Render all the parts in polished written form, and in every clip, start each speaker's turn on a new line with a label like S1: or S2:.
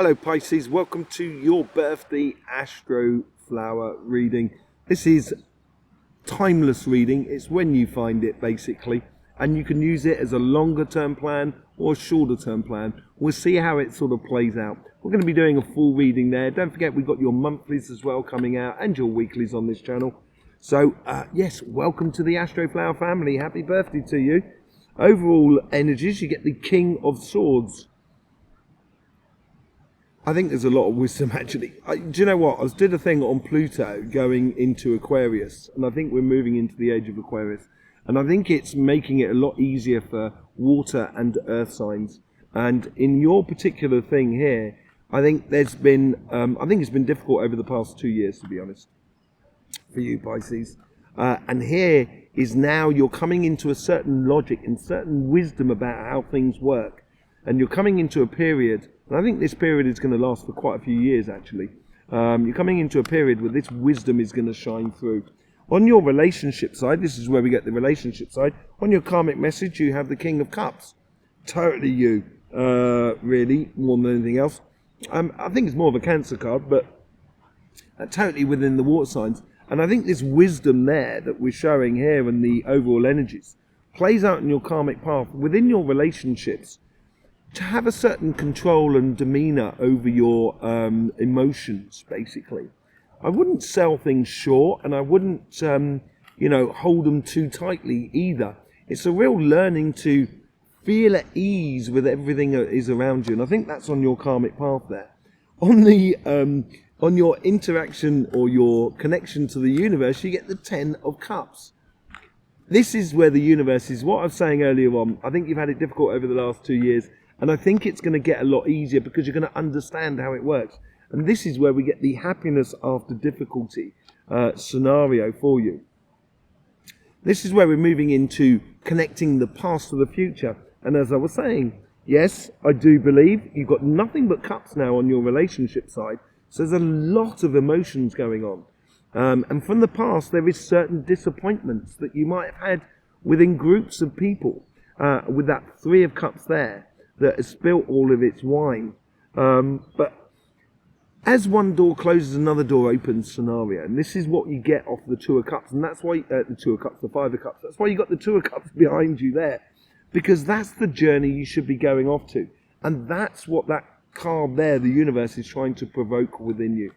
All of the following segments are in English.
S1: Hello Pisces, welcome to your birthday Astroflower reading. This is timeless reading. It's when you find it basically, and you can use it as a longer term plan or a shorter term plan. We'll see how it sort of plays out. We're going to be doing a full reading there. Don't forget we've got your monthlies as well coming out and your weeklies on this channel. So yes, welcome to the Astroflower family. Happy birthday to you. Overall energies, you get the King of Swords. I think there's a lot of wisdom actually. Do you know what? I did a thing on Pluto going into Aquarius, and I think we're moving into the age of Aquarius. And I think it's making it a lot easier for water and earth signs. And in your particular thing here, I think there's been, I think it's been difficult over the past 2 years, to be honest, for you Pisces. And here is now you're coming into a certain logic and certain wisdom about how things work. And you're coming into a period, and I think this period is going to last for quite a few years actually. You're coming into a period where this wisdom is going to shine through. On your relationship side, this is where we get the relationship side. On your karmic message, you have the King of Cups. Totally you, really, more than anything else. I think it's more of a Cancer card, but totally within the water signs. And I think this wisdom there that we're showing here and the overall energies plays out in your karmic path within your relationships. To have a certain control and demeanor over your emotions, basically. I wouldn't sell things short, and I wouldn't, hold them too tightly either. It's a real learning to feel at ease with everything that is around you, and I think that's on your karmic path there. On your interaction or your connection to the universe, you get the 10 of Cups. This is where the universe is. What I was saying earlier on, I think you've had it difficult over the last 2 years. And I think it's going to get a lot easier because you're going to understand how it works. And this is where we get the happiness after difficulty scenario for you. This is where we're moving into connecting the past to the future. And as I was saying, yes, I do believe you've got nothing but cups now on your relationship side. So there's a lot of emotions going on. And from the past, there is certain disappointments that you might have had within groups of people with that 3 of Cups there. That has spilt all of its wine. But as one door closes, another door opens scenario. And this is what you get off the 2 of Cups. And that's why, the 2 of Cups, the 5 of Cups. That's why you got the 2 of Cups behind you there. Because that's the journey you should be going off to. And that's what that card there, the universe, is trying to provoke within you.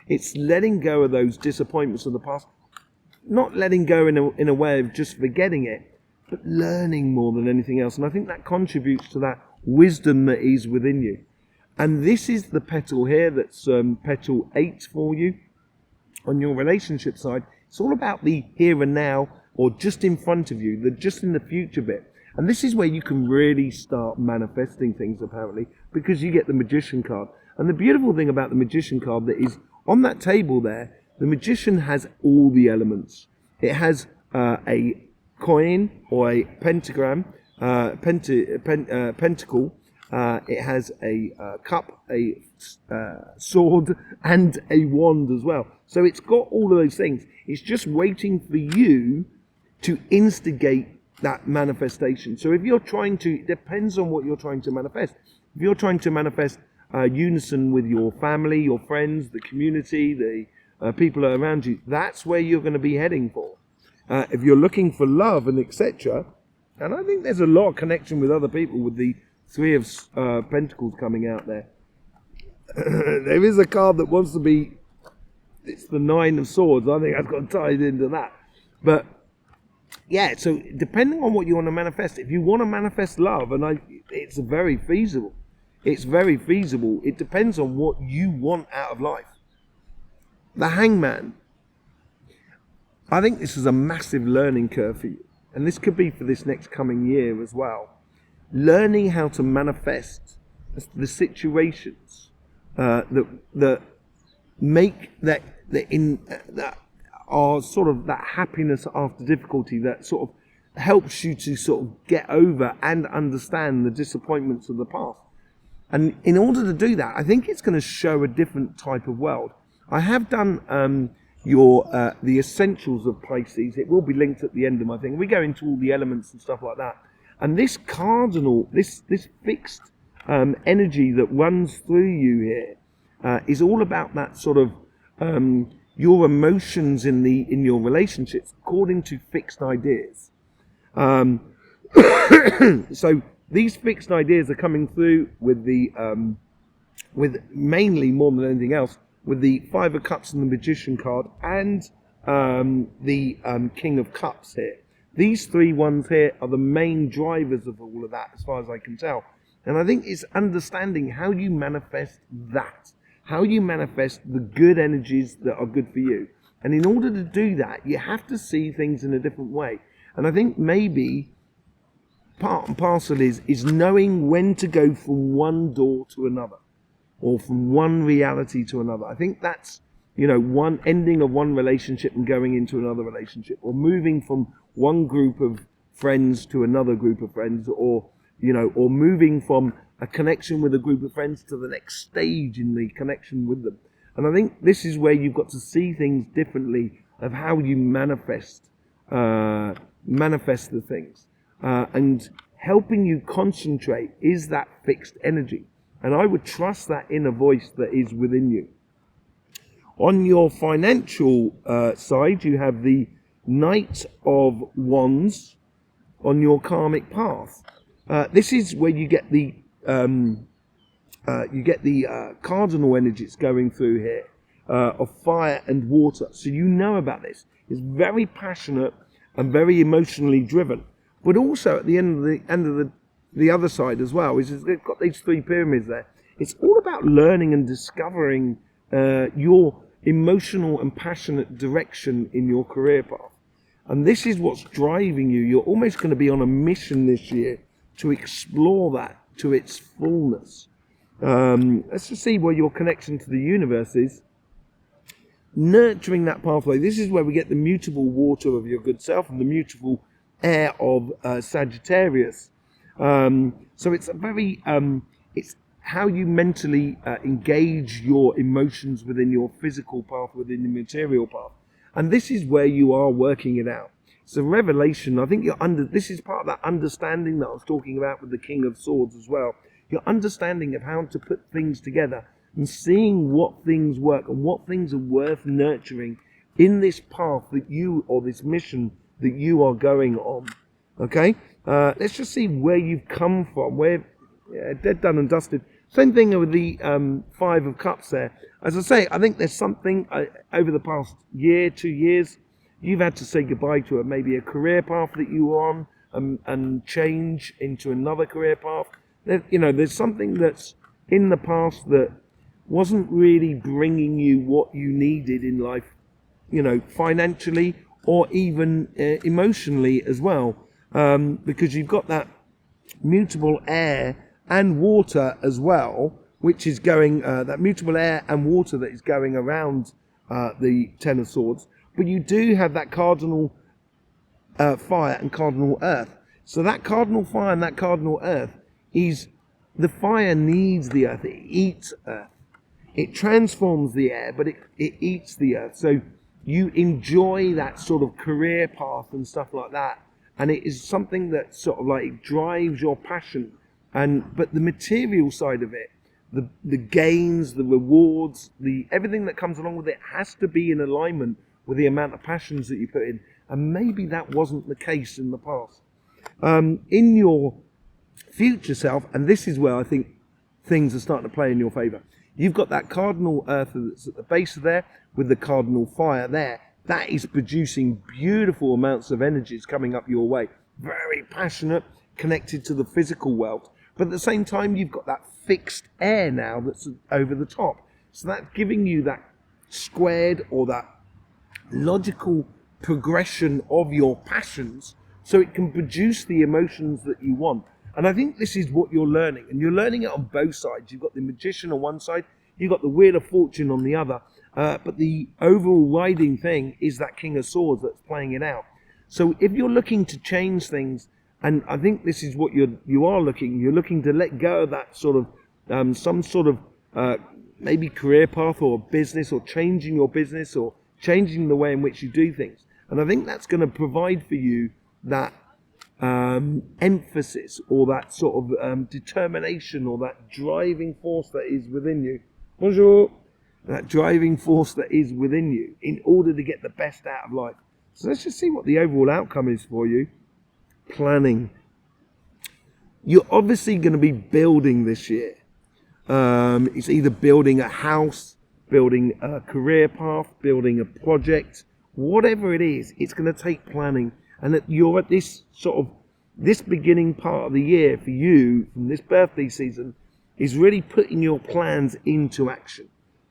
S1: It's letting go of those disappointments of the past. Not letting go in a way of just forgetting it, but learning more than anything else. And I think that contributes to that wisdom that is within you. And this is the petal here that's petal 8 for you on your relationship side. It's all about the here and now, or just in front of you, the just in the future bit. And this is where you can really start manifesting things apparently, because you get the Magician card. And the beautiful thing about the Magician card that is on that table there, the Magician has all the elements. It has a coin or a pentagram, pentacle, it has a cup, a sword, and a wand as well. So it's got all of those things. It's just waiting for you to instigate that manifestation. So if you're trying to, it depends on what you're trying to manifest. If you're trying to manifest unison with your family, your friends, the community, the people around you, that's where you're going to be heading for. If you're looking for love and etc., and I think there's a lot of connection with other people with the 3 of Pentacles coming out there. There is a card that wants to be, it's the 9 of Swords. I think I've got tied into that. But yeah, so depending on what you want to manifest, if you want to manifest love, and it's very feasible. It's very feasible. It depends on what you want out of life. The Hangman. I think this is a massive learning curve for you. And this could be for this next coming year as well. Learning how to manifest the situations that make that are sort of that happiness after difficulty, that sort of helps you to sort of get over and understand the disappointments of the past. And in order to do that, I think it's going to show a different type of world. I have done the essentials of Pisces. It will be linked at the end of my thing. We go into all the elements and stuff like that. And this cardinal, this fixed energy that runs through you here is all about that sort of your emotions in your relationships according to fixed ideas. So these fixed ideas are coming through with the with mainly, more than anything else, with the Five of Cups and the Magician card and the King of Cups here. These three ones here are the main drivers of all of that, as far as I can tell. And I think it's understanding how you manifest that, how you manifest the good energies that are good for you. And in order to do that, you have to see things in a different way. And I think maybe part and parcel is knowing when to go from one door to another, or from one reality to another. I think that's, one ending of one relationship and going into another relationship, or moving from one group of friends to another group of friends, or moving from a connection with a group of friends to the next stage in the connection with them. And I think this is where you've got to see things differently of how you manifest the things. And helping you concentrate is that fixed energy. And I would trust that inner voice that is within you. On your financial side, you have the Knight of Wands on your karmic path. This is where you get the cardinal energies going through here of fire and water. So you know about this. It's very passionate and very emotionally driven. But also at the end of the other side as well is they've got these three pyramids there. It's all about learning and discovering your emotional and passionate direction in your career path. And this is what's driving you. You're almost going to be on a mission this year to explore that to its fullness. Let's just see where your connection to the universe is. Nurturing that pathway. This is where we get the mutable water of your good self and the mutable air of Sagittarius. So it's a very, it's how you mentally engage your emotions within your physical path, within the material path. And this is where you are working it out. It's a revelation. I think this is part of that understanding that I was talking about with the King of Swords as well. Your understanding of how to put things together and seeing what things work and what things are worth nurturing in this path that you, or this mission that you are going on. Okay? Let's just see where you've come from. Where, dead, done and dusted. Same thing with the Five of Cups there. As I say, I think there's something over the past year, 2 years, you've had to say goodbye to maybe a career path that you were on and change into another career path. There's something that's in the past that wasn't really bringing you what you needed in life, financially or even emotionally as well, because you've got that mutable air and water as well, which is going, that mutable air and water that is going around the Ten of Swords. But you do have that cardinal fire and cardinal earth. So that cardinal fire and that cardinal earth is, the fire needs the earth, it eats earth. It transforms the air, but it eats the earth. So you enjoy that sort of career path and stuff like that. And it is something that sort of like drives your passion. But the material side of it, the gains, the rewards, everything that comes along with it has to be in alignment with the amount of passions that you put in. And maybe that wasn't the case in the past. In your future self, and this is where I think things are starting to play in your favour. You've got that cardinal earth that's at the base of there with the cardinal fire there. That is producing beautiful amounts of energies coming up your way. Very passionate, connected to the physical world. But at the same time, you've got that fixed air now that's over the top. So that's giving you that squared or that logical progression of your passions so it can produce the emotions that you want. And I think this is what you're learning. And you're learning it on both sides. You've got the Magician on one side, you've got the Wheel of Fortune on the other. But the overall riding thing is that King of Swords that's playing it out. So if you're looking to change things, and I think this is what you're looking to let go of that sort of, some sort of maybe career path or business, or changing your business, or changing the way in which you do things. And I think that's going to provide for you that emphasis or that sort of determination or that driving force that is within you. Bonjour. That driving force that is within you in order to get the best out of life. So let's just see what the overall outcome is for you. Planning. You're obviously going to be building this year. It's either building a house, building a career path, building a project, whatever it is, it's going to take planning. And that you're at this this beginning part of the year for you, from this birthday season, is really putting your plans into action.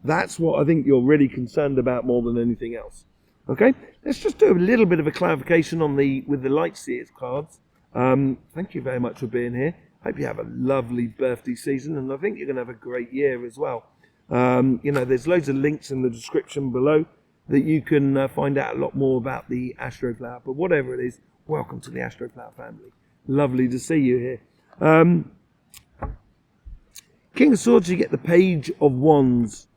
S1: That's what I think you're really concerned about more than anything else. Okay, let's just do a little bit of a clarification on with the Light Seers cards. Thank you very much for being here. Hope you have a lovely birthday season, and I think you're going to have a great year as well. There's loads of links in the description below that you can find out a lot more about the Astroflower. But whatever it is, welcome to the Astroflower family. Lovely to see you here. King of Swords, you get the Page of Wands.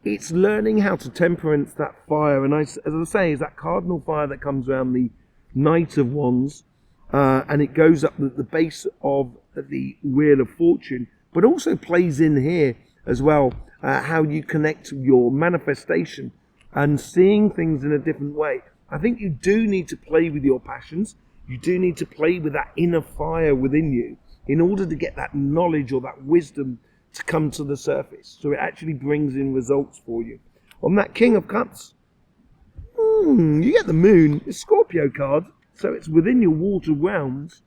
S1: It's learning how to temperance that fire, and as I say, is that cardinal fire that comes around the Knight of Wands, and it goes up the base of the Wheel of Fortune, but also plays in here as well, how you connect your manifestation and seeing things in a different way. I think you do need to play with your passions. You do need to play with that inner fire within you in order to get that knowledge or that wisdom to come to the surface, so it actually brings in results for you. On that King of Cups, you get the Moon, it's Scorpio card, so it's within your water realms.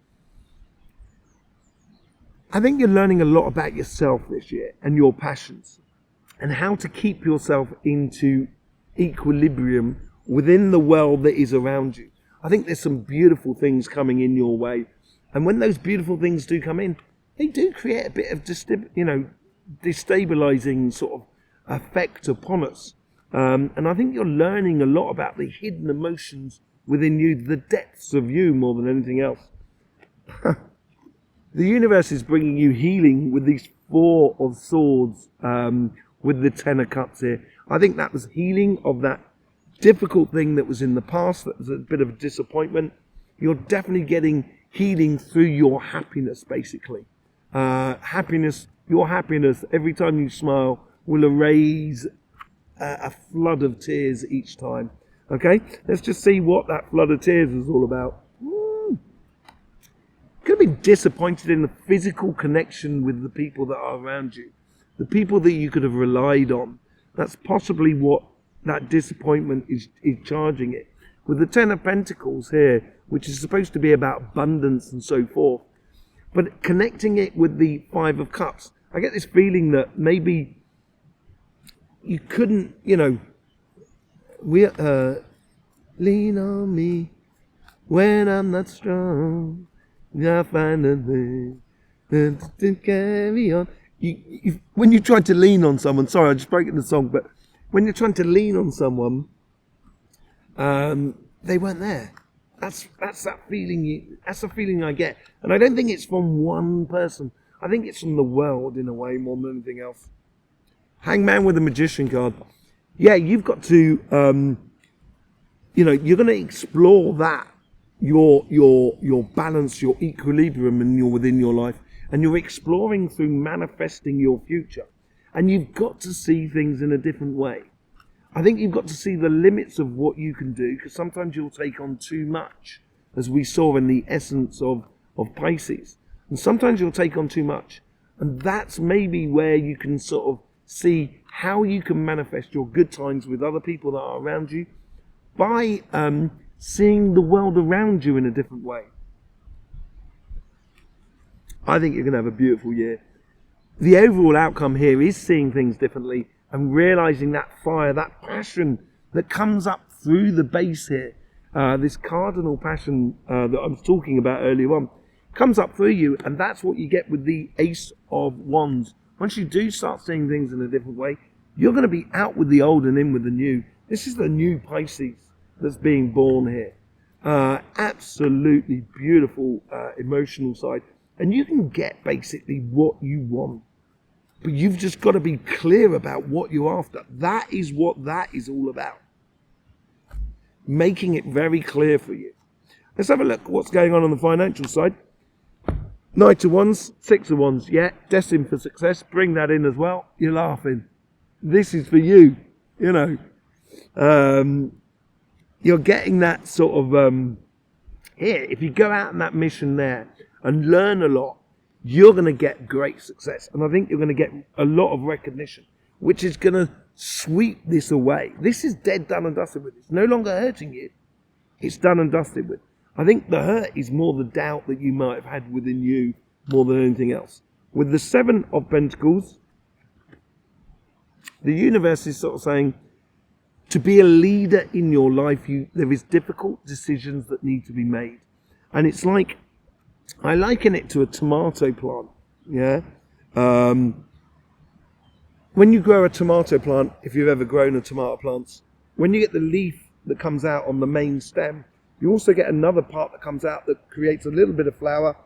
S1: I think you're learning a lot about yourself this year and your passions and how to keep yourself into equilibrium within the world that is around you. I think there's some beautiful things coming in your way, and when those beautiful things do come in, they do create a bit of destabilizing sort of effect upon us. And I think you're learning a lot about the hidden emotions within you, the depths of you more than anything else. The universe is bringing you healing with these Four of Swords, with the Ten of Cups here. I think that was healing of that difficult thing that was in the past, that was a bit of a disappointment. You're definitely getting healing through your happiness, basically. Your happiness, every time you smile, will erase a flood of tears each time. Okay, let's just see what that flood of tears is all about. Could have been disappointed in the physical connection with the people that are around you, the people that you could have relied on. That's possibly what that disappointment is charging it. With the Ten of Pentacles here, which is supposed to be about abundance and so forth, but connecting it with the Five of Cups, I get this feeling that maybe you couldn't, lean on me when I'm not strong. I find a thing to carry on. When you try to lean on someone, sorry, I just broke in the song, but when you're trying to lean on someone, they weren't there. That's that feeling. That's the feeling I get, and I don't think it's from one person. I think it's from the world in a way more than anything else. Hangman with the Magician card. Yeah, you've got to, you're going to explore that, your balance, your equilibrium, and you're within your life, and you're exploring through manifesting your future. And you've got to see things in a different way. I think you've got to see the limits of what you can do, because sometimes you'll take on too much, as we saw in the essence of Pisces. And sometimes you'll take on too much. And that's maybe where you can sort of see how you can manifest your good times with other people that are around you by seeing the world around you in a different way. I think you're going to have a beautiful year. The overall outcome here is seeing things differently and realizing that fire, that passion that comes up through the base here, this cardinal passion that I was talking about earlier on, comes up through you, and that's what you get with the Ace of Wands. Once you do start seeing things in a different way, you're going to be out with the old and in with the new. This is the new Pisces that's being born here. Absolutely beautiful emotional side. And you can get basically what you want. But you've just got to be clear about what you're after. That is what that is all about. Making it very clear for you. Let's have a look at what's going on the financial side. Knight of Wands, Six of Wands, yeah, destined for success. Bring that in as well. You're laughing. This is for you, you know. You're getting that sort of, here, if you go out on that mission there and learn a lot, you're going to get great success. And I think you're going to get a lot of recognition, which is going to sweep this away. This is dead, done and dusted with. It's no longer hurting you. It's done and dusted with. I think the hurt is more the doubt that you might have had within you more than anything else. With the Seven of Pentacles, the universe is sort of saying, to be a leader in your life, there is difficult decisions that need to be made. And it's like, I liken it to a tomato plant, yeah? When you grow a tomato plant, if you've ever grown a tomato plant, when you get the leaf that comes out on the main stem, you also get another part that comes out that creates a little bit of flower,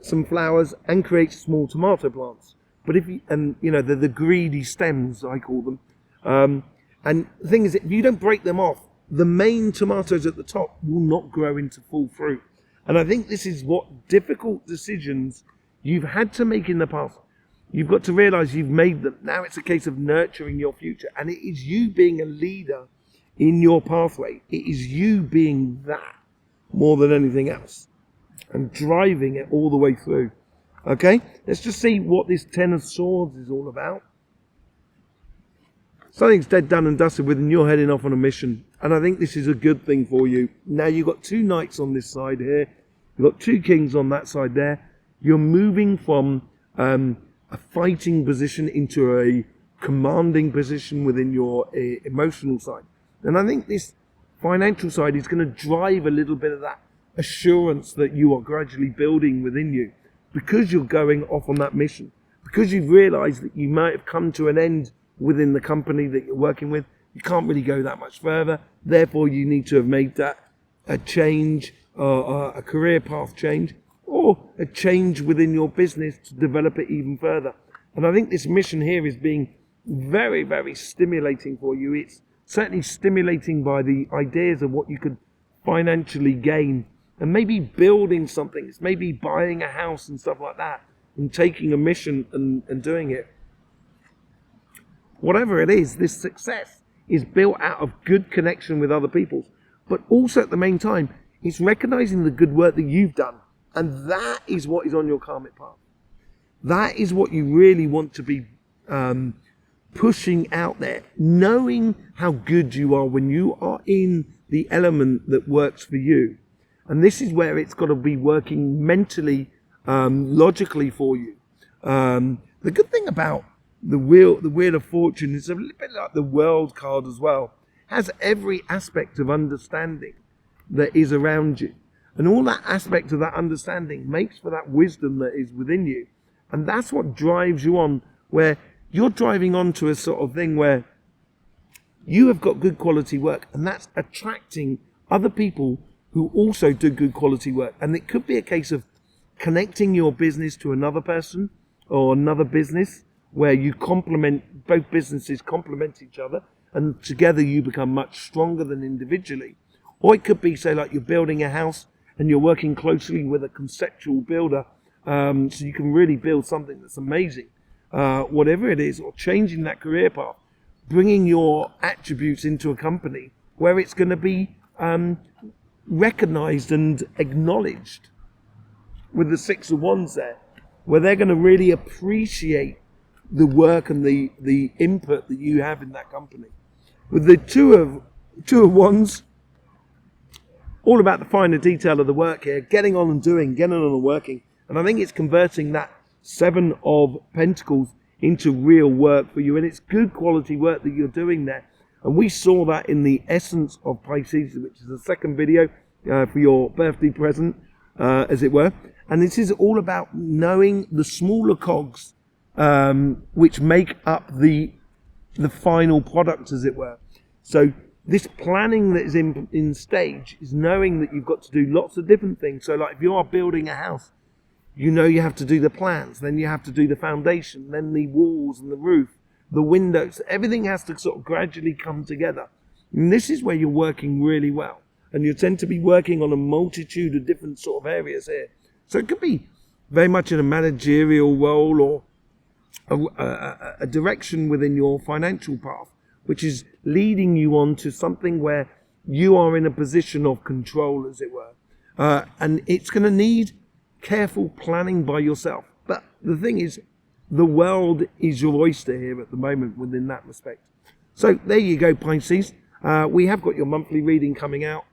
S1: some flowers, and creates small tomato plants. But they're the greedy stems, I call them. And the thing is, if you don't break them off, the main tomatoes at the top will not grow into full fruit. And I think this is what difficult decisions you've had to make in the past. You've got to realize you've made them. Now it's a case of nurturing your future. And it is you being a leader in your pathway. It is you being that more than anything else and driving it all the way through. Okay, let's just see what this Ten of Swords is all about. Something's dead, done and dusted with, and you're heading off on a mission. And I think this is a good thing for you. Now you've got two knights on this side here. You've got two kings on that side there. You're moving from a fighting position into a commanding position within your emotional side. And I think this financial side is going to drive a little bit of that assurance that you are gradually building within you because you're going off on that mission, because you've realized that you might have come to an end within the company that you're working with. You can't really go that much further. Therefore, you need to have made that a change, a career path change, or a change within your business to develop it even further. And I think this mission here is being very, very stimulating for you. It's certainly stimulating by the ideas of what you could financially gain and maybe building something. It's maybe buying a house and stuff like that and taking a mission and doing it. Whatever it is, this success is built out of good connection with other people. But also at the main time, it's recognizing the good work that you've done. And that is what is on your karmic path. That is what you really want to be pushing out there. Knowing how good you are when you are in the element that works for you. And this is where it's got to be working mentally, logically for you. The good thing about the Wheel of Fortune is a little bit like the World card as well. Has every aspect of understanding that is around you. And all that aspect of that understanding makes for that wisdom that is within you. And that's what drives you on, where you're driving on to a sort of thing where you have got good quality work, and that's attracting other people who also do good quality work. And it could be a case of connecting your business to another person or another business where you complement, both businesses complement each other, and together you become much stronger than individually. Or it could be, say, like you're building a house and you're working closely with a conceptual builder, so you can really build something that's amazing. Whatever it is, or changing that career path, bringing your attributes into a company where it's going to be recognized and acknowledged. With the Six of Wands there, where they're going to really appreciate the work and the input that you have in that company. With the Two of Wands, all about the finer detail of the work here, getting on and doing, getting on and working. And I think it's converting that Seven of Pentacles into real work for you. And it's good quality work that you're doing there. And we saw that in the essence of Pisces, which is the second video for your birthday present, as it were. And this is all about knowing the smaller cogs which make up the final product, as it were. So this planning that is in stage is knowing that you've got to do lots of different things. So like if you are building a house, you know you have to do the plans, then you have to do the foundation, then the walls and the roof, the windows. Everything has to sort of gradually come together. And this is where you're working really well. and you tend to be working on a multitude of different sort of areas here. So it could be very much in a managerial role or a direction within your financial path, which is leading you on to something where you are in a position of control, as it were. And it's going to need careful planning by yourself. But the thing is, the world is your oyster here at the moment within that respect. So there you go, Pisces. We have got your monthly reading coming out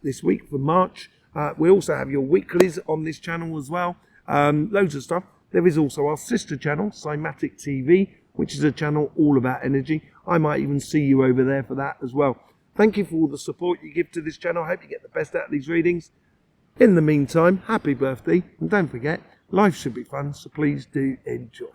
S1: this week for March. We also have your weeklies on this channel as well. Loads of stuff. There is also our sister channel, Cymatic TV, which is a channel all about energy. I might even see you over there for that as well. Thank you for all the support you give to this channel. I hope you get the best out of these readings. In the meantime, happy birthday. And don't forget, life should be fun, so please do enjoy.